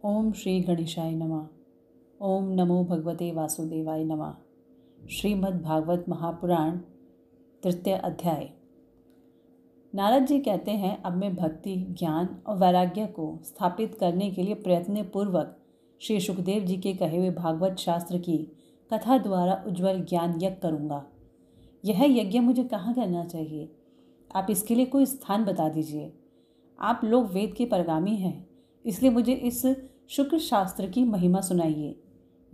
ओम श्री गणेशाय नमः। ओम नमो भगवते वासुदेवाय नमः। श्रीमद् भागवत महापुराण तृतीय अध्याय। नारद जी कहते हैं, अब मैं भक्ति, ज्ञान और वैराग्य को स्थापित करने के लिए प्रयत्न पूर्वक श्री सुखदेव जी के कहे हुए भागवत शास्त्र की कथा द्वारा उज्ज्वल ज्ञान यज्ञ करूँगा। यह यज्ञ मुझे कहाँ करना चाहिए? आप इसके लिए कोई स्थान बता दीजिए। आप लोग वेद के परगामी हैं, इसलिए मुझे इस शुक्र शास्त्र की महिमा सुनाइए।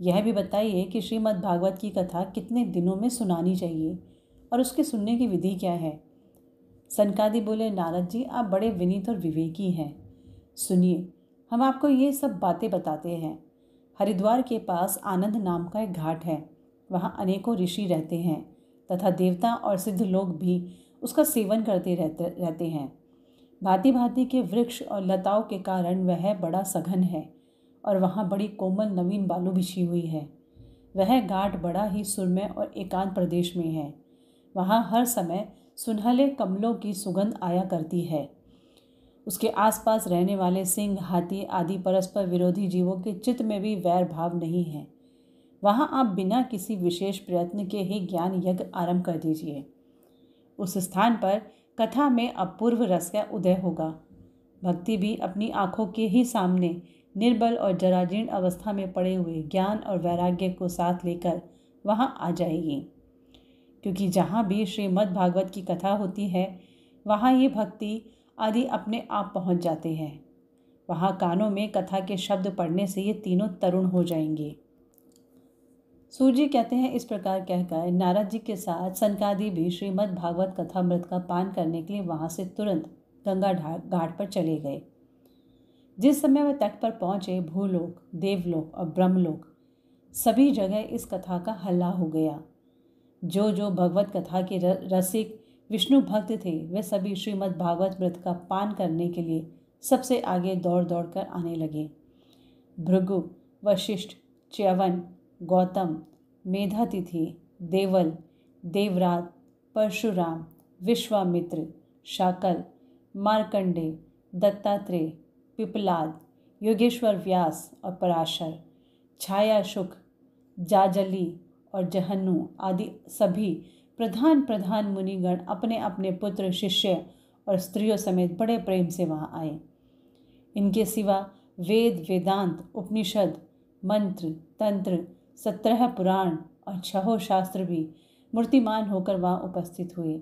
यह भी बताइए कि श्रीमद् भागवत की कथा कितने दिनों में सुनानी चाहिए और उसके सुनने की विधि क्या है। सनकादि बोले, नारद जी आप बड़े विनीत और विवेकी हैं। सुनिए, हम आपको ये सब बातें बताते हैं। हरिद्वार के पास आनंद नाम का एक घाट है। वहाँ अनेकों ऋषि रहते हैं तथा देवता और सिद्ध लोग भी उसका सेवन करते रहते हैं। भांति भांति के वृक्ष और लताओं के कारण वह बड़ा सघन है और वहाँ बड़ी कोमल नवीन बालू बिछी हुई है। वह घाट बड़ा ही सुरम्य और एकांत प्रदेश में है। वहाँ हर समय सुनहले कमलों की सुगंध आया करती है। उसके आसपास रहने वाले सिंह, हाथी आदि परस्पर विरोधी जीवों के चित्त में भी वैर भाव नहीं है। वहाँ आप बिना किसी विशेष प्रयत्न के ही ज्ञान यज्ञ आरंभ कर दीजिए। उस स्थान पर कथा में अपूर्व रस का उदय होगा। भक्ति भी अपनी आंखों के ही सामने निर्बल और जराजीर्ण अवस्था में पड़े हुए ज्ञान और वैराग्य को साथ लेकर वहाँ आ जाएगी। क्योंकि जहाँ भी श्रीमद् भागवत की कथा होती है, वहाँ ये भक्ति आदि अपने आप पहुँच जाते हैं। वहाँ कानों में कथा के शब्द पढ़ने से ये तीनों तरुण हो जाएंगे। सूर्य कहते हैं, इस प्रकार कहकर नारद जी के साथ सनकादि भी श्रीमद् भागवत कथामृत का पान करने के लिए वहाँ से तुरंत गंगा घाट पर चले गए। जिस समय वे तट पर पहुँचे, भूलोक, देवलोक और ब्रह्मलोक सभी जगह इस कथा का हल्ला हो गया। जो जो भगवत कथा के रसिक विष्णु भक्त थे, वे सभी श्रीमद् भागवत मृत का पान करने के लिए सबसे आगे दौड़ दौड़ कर आने लगे। भृगु, वशिष्ठ, च्यवन, गौतम, मेधातिथि, देवल, देवरात, परशुराम, विश्वामित्र, शाकल, मार्कंडे, दत्तात्रेय, पिपलाद, योगेश्वर व्यास और पराशर, छाया शुक, जाजली और जहन्नु आदि सभी प्रधान प्रधान मुनिगण अपने अपने पुत्र, शिष्य और स्त्रियों समेत बड़े प्रेम से वहाँ आए। इनके सिवा वेद, वेदांत, उपनिषद, मंत्र, तंत्र, 17 पुराण और 6 शास्त्र भी मूर्तिमान होकर वहाँ उपस्थित हुए।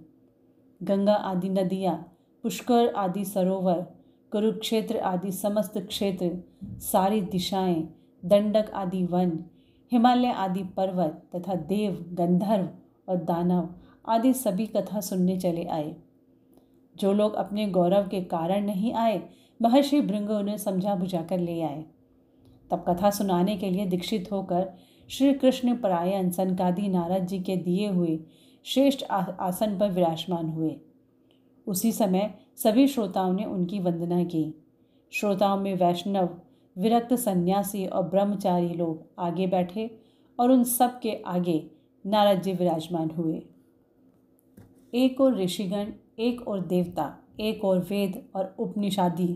गंगा आदि नदियाँ, पुष्कर आदि सरोवर, कुरुक्षेत्र आदि समस्त क्षेत्र, सारी दिशाएं, दंडक आदि वन, हिमालय आदि पर्वत तथा देव, गंधर्व और दानव आदि सभी कथा सुनने चले आए। जो लोग अपने गौरव के कारण नहीं आए, महर्षि भृंग उन्हें समझा बुझाकर ले आए। तब कथा सुनाने के लिए दीक्षित होकर श्री कृष्ण परायण सनकादि नारद जी के दिए हुए श्रेष्ठ आसन पर विराजमान हुए। उसी समय सभी श्रोताओं ने उनकी वंदना की। श्रोताओं में वैष्णव, विरक्त सन्यासी और ब्रह्मचारी लोग आगे बैठे और उन सब के आगे नारद जी विराजमान हुए। एक और ऋषिगण, एक और देवता, एक और वेद और उपनिषादी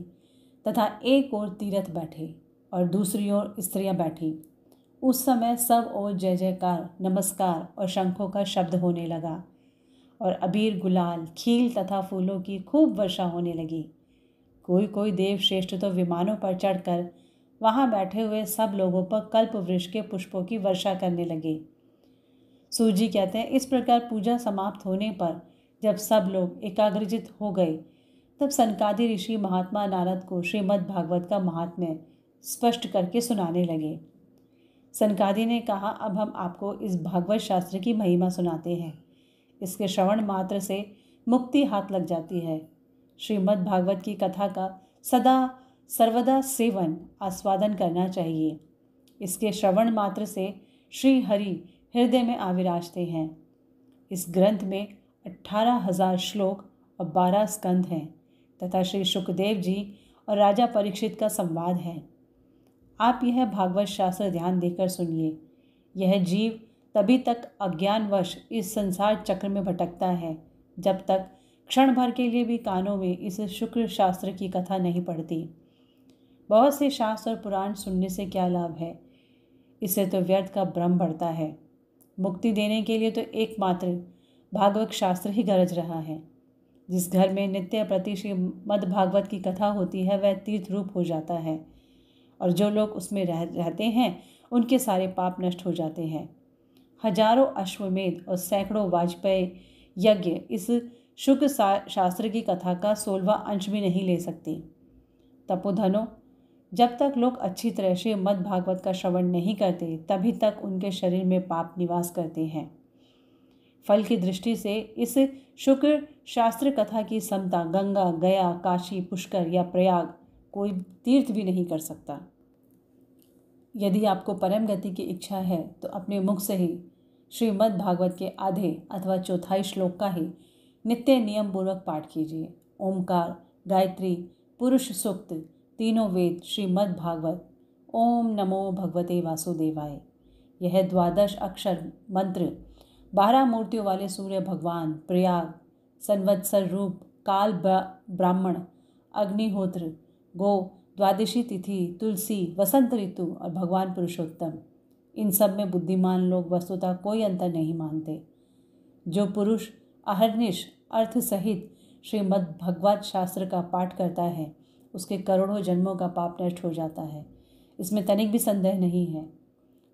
तथा एक और तीर्थ बैठे और दूसरी ओर स्त्रियां बैठी। उस समय सब ओर जय जयकार, नमस्कार और शंखों का शब्द होने लगा और अबीर, गुलाल, खील तथा फूलों की खूब वर्षा होने लगी। कोई कोई देव श्रेष्ठ तो विमानों पर चढ़कर वहाँ बैठे हुए सब लोगों पर कल्प वृक्ष के पुष्पों की वर्षा करने लगे। सूजी कहते हैं, इस प्रकार पूजा समाप्त होने पर जब सब लोग एकाग्रचित हो गए, तब सनकादि ऋषि महात्मा नारद को श्रीमद् भागवत का महात्म्य स्पष्ट करके सुनाने लगे। सनकादि ने कहा, अब हम आपको इस भागवत शास्त्र की महिमा सुनाते हैं। इसके श्रवण मात्र से मुक्ति हाथ लग जाती है। श्रीमद् भागवत की कथा का सदा सर्वदा सेवन, आस्वादन करना चाहिए। इसके श्रवण मात्र से श्री हरि हृदय में आविराजते हैं। इस ग्रंथ में 18,000 श्लोक और 12 स्कंध हैं तथा श्री सुखदेव जी और राजा परीक्षित का संवाद है। आप यह भागवत शास्त्र ध्यान देकर सुनिए। यह जीव तभी तक अज्ञानवश इस संसार चक्र में भटकता है जब तक क्षण भर के लिए भी कानों में इस शुक्र शास्त्र की कथा नहीं पढ़ती। बहुत से शास्त्र और पुराण सुनने से क्या लाभ है? इससे तो व्यर्थ का भ्रम बढ़ता है। मुक्ति देने के लिए तो एकमात्र भागवत शास्त्र ही गरज रहा है। जिस घर में नित्य प्रति श्रीमद् भागवत की कथा होती है वह तीर्थ रूप हो जाता है, और जो लोग उसमें रहते हैं उनके सारे पाप नष्ट हो जाते हैं। हजारों अश्वमेध और सैकड़ों वाजपेयी यज्ञ इस शुक शास्त्र की कथा का 16वां अंश भी नहीं ले सकती। तपोधनो, जब तक लोग अच्छी तरह से श्रीमद् भागवत का श्रवण नहीं करते तभी तक उनके शरीर में पाप निवास करते हैं। फल की दृष्टि से इस शुक्र शास्त्र कथा की समता गंगा, गया, काशी, पुष्कर या प्रयाग कोई तीर्थ भी नहीं कर सकता। यदि आपको परम गति की इच्छा है तो अपने मुख से ही श्रीमद् भागवत के आधे अथवा चौथाई श्लोक का ही नित्य नियम पूर्वक पाठ कीजिए। ओमकार, गायत्री, पुरुष सूक्त, तीनों वेद, श्रीमद् भागवत, ओम नमो भगवते वासुदेवाय। यह 12 अक्षर मंत्र 12 मूर्तियों वाले सूर्य भगवान, प्रयाग, संवत्सर रूप, काल ब्राह्मण, अग्निहोत्र, गो, द्वादशी तिथि, तुलसी, वसंत ऋतु और भगवान पुरुषोत्तम, इन सब में बुद्धिमान लोग वस्तुतः कोई अंतर नहीं मानते। जो पुरुष अहर्निश अर्थ सहित श्रीमद् भगवत शास्त्र का पाठ करता है उसके करोड़ों जन्मों का पाप नष्ट हो जाता है, इसमें तनिक भी संदेह नहीं है।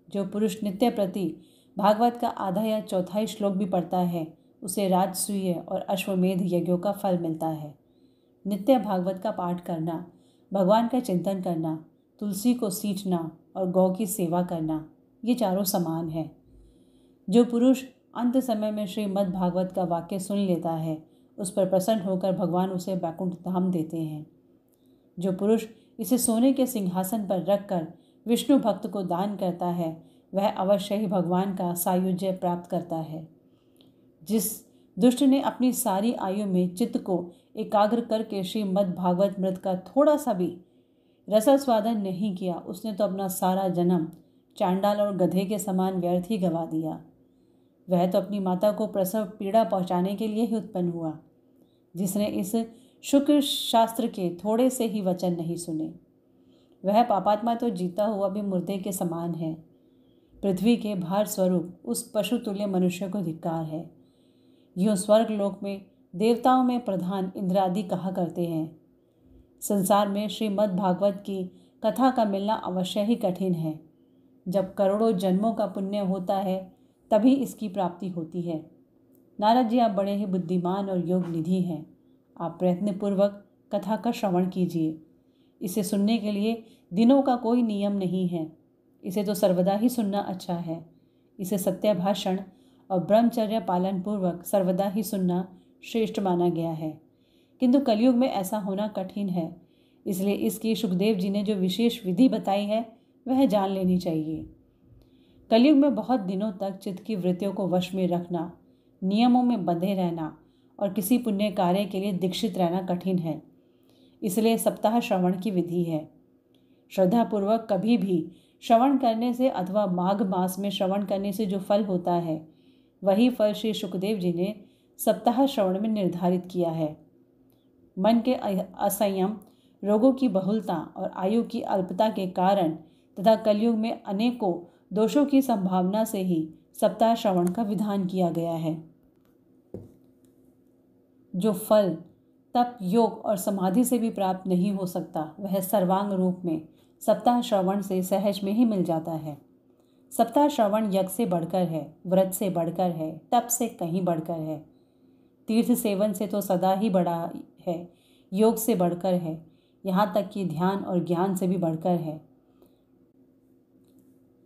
जो पुरुष नित्य प्रति भागवत का आधा या चौथाई श्लोक भी पढ़ता है उसे राजसूय और अश्वमेध यज्ञों का फल मिलता है। नित्य भागवत का पाठ करना, भगवान का चिंतन करना, तुलसी को सींचना और गौ की सेवा करना, ये चारों समान है। जो पुरुष अंत समय में श्रीमद् भागवत का वाक्य सुन लेता है उस पर प्रसन्न होकर भगवान उसे वैकुंठ धाम देते हैं। जो पुरुष इसे सोने के सिंहासन पर रखकर विष्णु भक्त को दान करता है वह अवश्य ही भगवान का सायुज्य प्राप्त करता है। जिस दुष्ट ने अपनी सारी आयु में चित्त को एकाग्र करके श्रीमद् भागवत मृत का थोड़ा सा भी रसास्वादन नहीं किया उसने तो अपना सारा जन्म चांडाल और गधे के समान व्यर्थ ही गवा दिया। वह तो अपनी माता को प्रसव पीड़ा पहुंचाने के लिए ही उत्पन्न हुआ। जिसने इस शुक्र शास्त्र के थोड़े से ही वचन नहीं सुने वह पापात्मा तो जीता हुआ भी मुर्दे के समान है। पृथ्वी के भार स्वरूप उस पशुतुल्य मनुष्य को धिक्कार है। यूँ स्वर्ग लोक में देवताओं में प्रधान इंद्रादि कहा करते हैं। संसार में श्रीमद् भागवत की कथा का मिलना अवश्य ही कठिन है। जब करोड़ों जन्मों का पुण्य होता है तभी इसकी प्राप्ति होती है। नारद जी, आप बड़े ही बुद्धिमान और योग निधि हैं। आप प्रयत्नपूर्वक कथा का श्रवण कीजिए। इसे सुनने के लिए दिनों का कोई नियम नहीं है। इसे तो सर्वदा ही सुनना अच्छा है। इसे सत्य भाषण और ब्रह्मचर्य पालन पूर्वक सर्वदा ही सुनना श्रेष्ठ माना गया है। किंतु कलयुग में ऐसा होना कठिन है, इसलिए इसकी सुखदेव जी ने जो विशेष विधि बताई है वह जान लेनी चाहिए। कलयुग में बहुत दिनों तक चित्त की वृत्तियों को वश में रखना, नियमों में बंधे रहना और किसी पुण्य कार्य के लिए दीक्षित रहना कठिन है। इसलिए सप्ताह श्रवण की विधि है। श्रद्धापूर्वक कभी भी श्रवण करने से अथवा माघ मास में श्रवण करने से जो फल होता है वही फल श्री सुखदेव जी ने सप्ताह श्रवण में निर्धारित किया है। मन के असंयम, रोगों की बहुलता और आयु की अल्पता के कारण तथा कलयुग में अनेकों दोषों की संभावना से ही सप्ताह श्रवण का विधान किया गया है। जो फल तप, योग और समाधि से भी प्राप्त नहीं हो सकता वह सर्वांग रूप में सप्ताह श्रवण से सहज में ही मिल जाता है। सप्ताह श्रवण यज्ञ से बढ़कर है, व्रत से बढ़कर है, तप से कहीं बढ़कर है, तीर्थ सेवन से तो सदा ही बड़ा है, योग से बढ़कर है, यहाँ तक कि ध्यान और ज्ञान से भी बढ़कर है।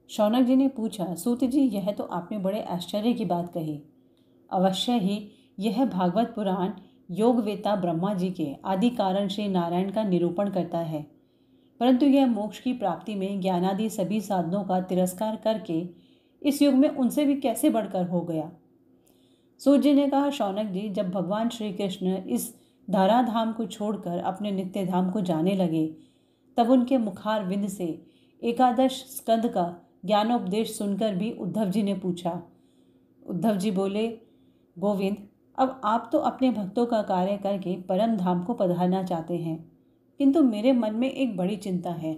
शौनक जी ने पूछा, सूत जी, यह तो आपने बड़े आश्चर्य की बात कही। अवश्य ही यह भागवत पुराण योगवेता ब्रह्मा जी के आदि कारण श्री नारायण का निरूपण करता है, परंतु यह मोक्ष की प्राप्ति में ज्ञानादि सभी साधनों का तिरस्कार करके इस युग में उनसे भी कैसे बढ़कर हो गया। सूत जी ने कहा, शौनक जी, जब भगवान श्री कृष्ण इस धराधाम को छोड़कर अपने नित्य धाम को जाने लगे तब उनके मुखार विंद से एकादश स्कंद का ज्ञानोपदेश सुनकर भी उद्धव जी ने पूछा। उद्धव जी बोले, गोविंद, अब आप तो अपने भक्तों का कार्य करके परम धाम को पधारना चाहते हैं, किंतु मेरे मन में एक बड़ी चिंता है,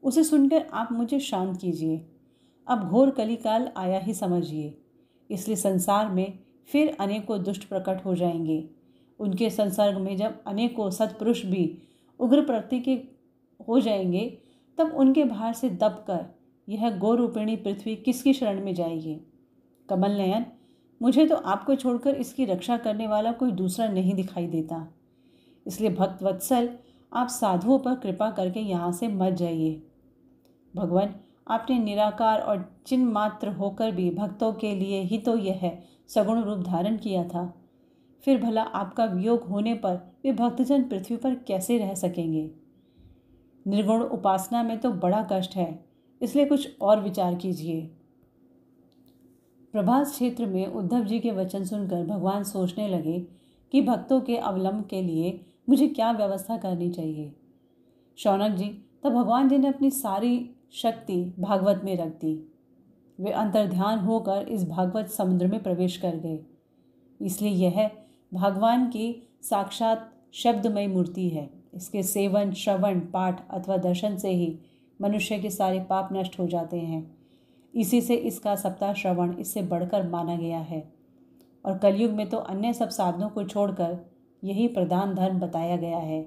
उसे सुनकर आप मुझे शांत कीजिए। अब घोर कलिकाल आया ही समझिए, इसलिए संसार में फिर अनेकों दुष्ट प्रकट हो जाएंगे। उनके संसर्ग में जब अनेकों सत्पुरुष भी उग्र प्रकृति के हो जाएंगे, तब उनके भार से दबकर यह गौरूपिणी पृथ्वी किसकी शरण में जाएगी। कमल नयन, मुझे तो आपको छोड़कर इसकी रक्षा करने वाला कोई दूसरा नहीं दिखाई देता। इसलिए भक्त वत्सल, आप साधुओं पर कृपा करके यहाँ से मत जाइए। भगवान, आपने निराकार और चिन्ह मात्र होकर भी भक्तों के लिए ही तो यह सगुण रूप धारण किया था। फिर भला आपका वियोग होने पर वे भक्तजन पृथ्वी पर कैसे रह सकेंगे। निर्गुण उपासना में तो बड़ा कष्ट है, इसलिए कुछ और विचार कीजिए। प्रभास क्षेत्र में उद्धव जी के वचन सुनकर भगवान सोचने लगे कि भक्तों के अवलंब के लिए मुझे क्या व्यवस्था करनी चाहिए। शौनक जी, तब भगवान जी ने अपनी सारी शक्ति भागवत में रख दी। वे अंतर्ध्यान होकर इस भागवत समुद्र में प्रवेश कर गए। इसलिए यह भगवान की साक्षात शब्दमय मूर्ति है। इसके सेवन, श्रवण, पाठ अथवा दर्शन से ही मनुष्य के सारे पाप नष्ट हो जाते हैं। इसी से इसका सप्ताह श्रवण इससे बढ़कर माना गया है। और कलयुग में तो अन्य सब साधनों को छोड़कर यही प्रधान धर्म बताया गया है।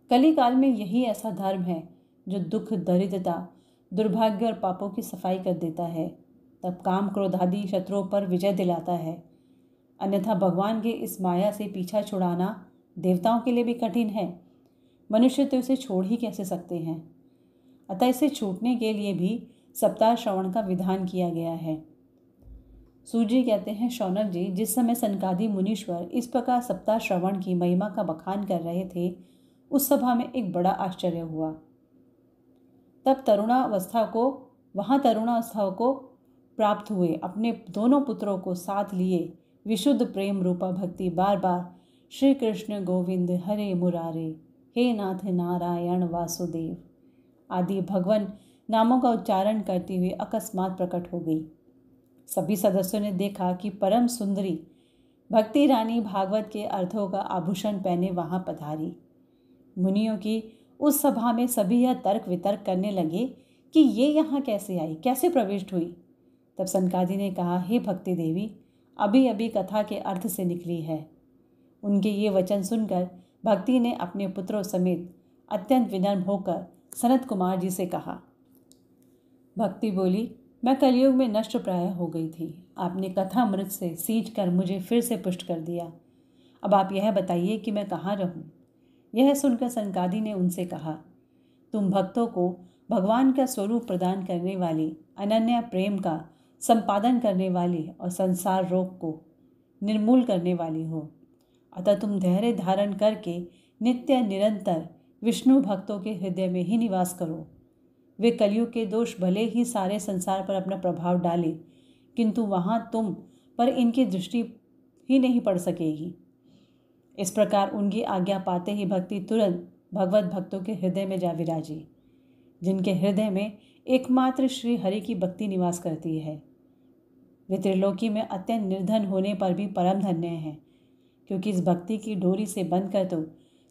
कलिकाल में यही ऐसा धर्म है जो दुख, दरिद्रता, दुर्भाग्य और पापों की सफाई कर देता है। तब काम, क्रोध आदि शत्रुओं पर विजय दिलाता है। अन्यथा भगवान के इस माया से पीछा छुड़ाना देवताओं के लिए भी कठिन है। मनुष्य तो इसे छोड़ ही कैसे सकते हैं। अतः इसे छूटने के लिए भी सप्ताह श्रवण का विधान किया गया है। सूजी कहते हैं, शौनक जी, जिस समय सनकादि मुनीश्वर इस प्रकार सप्ताह श्रवण की महिमा का बखान कर रहे थे, उस सभा में एक बड़ा आश्चर्य हुआ। तब तरुणावस्था को प्राप्त हुए अपने दोनों पुत्रों को साथ लिए विशुद्ध प्रेम रूपा भक्ति बार बार श्री कृष्ण गोविंद हरे मुरारे, हे नाथ नारायण वासुदेव आदि भगवान नामों का उच्चारण करती हुई अकस्मात प्रकट हो गई। सभी सदस्यों ने देखा कि परम सुंदरी भक्ति रानी भागवत के अर्थों का आभूषण पहने वहां पधारी। मुनियों की उस सभा में सभी यह तर्क वितर्क करने लगे कि ये यहाँ कैसे आई, कैसे प्रविष्ट हुई। तब सनकादि ने कहा, हे भक्ति देवी, अभी अभी कथा के अर्थ से निकली है। उनके ये वचन सुनकर भक्ति ने अपने पुत्रों समेत अत्यंत विनम्र होकर सनत कुमार जी से कहा। भक्ति बोली, मैं कलयुग में नष्ट प्राय हो गई थी। आपने कथामृत से सींच कर मुझे फिर से पुष्ट कर दिया। अब आप यह बताइए कि मैं कहाँ रहूं। यह सुनकर सनकादि ने उनसे कहा, तुम भक्तों को भगवान का स्वरूप प्रदान करने वाली, अनन्य प्रेम का संपादन करने वाली और संसार रोग को निर्मूल करने वाली हो। अतः तुम धैर्य धारण करके नित्य निरंतर विष्णु भक्तों के हृदय में ही निवास करो। वे कलयुग के दोष भले ही सारे संसार पर अपना प्रभाव डाले, किंतु वहाँ तुम पर इनकी दृष्टि ही नहीं पड़ सकेगी। इस प्रकार उनकी आज्ञा पाते ही भक्ति तुरंत भगवत भक्तों के हृदय में जा विराजी, जिनके हृदय में एकमात्र श्री हरि की भक्ति निवास करती है। वे त्रिलोकी में अत्यंत निर्धन होने पर भी परम धन्य हैं, क्योंकि इस भक्ति की डोरी से बंधकर तो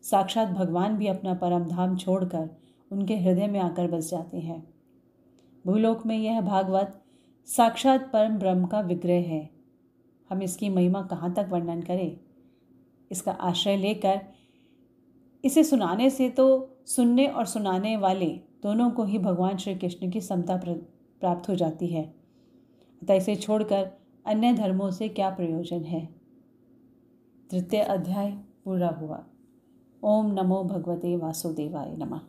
साक्षात भगवान भी अपना परम धाम छोड़कर उनके हृदय में आकर बस जाते हैं। भूलोक में यह भागवत साक्षात परम ब्रह्म का विग्रह है। हम इसकी महिमा कहाँ तक वर्णन करें। इसका आश्रय लेकर इसे सुनाने से तो सुनने और सुनाने वाले दोनों को ही भगवान श्री कृष्ण की समता प्राप्त हो जाती है। अतः इसे छोड़कर अन्य धर्मों से क्या प्रयोजन है। तृतीय अध्याय पूरा हुआ। ओम नमो भगवते वासुदेवाय नमः।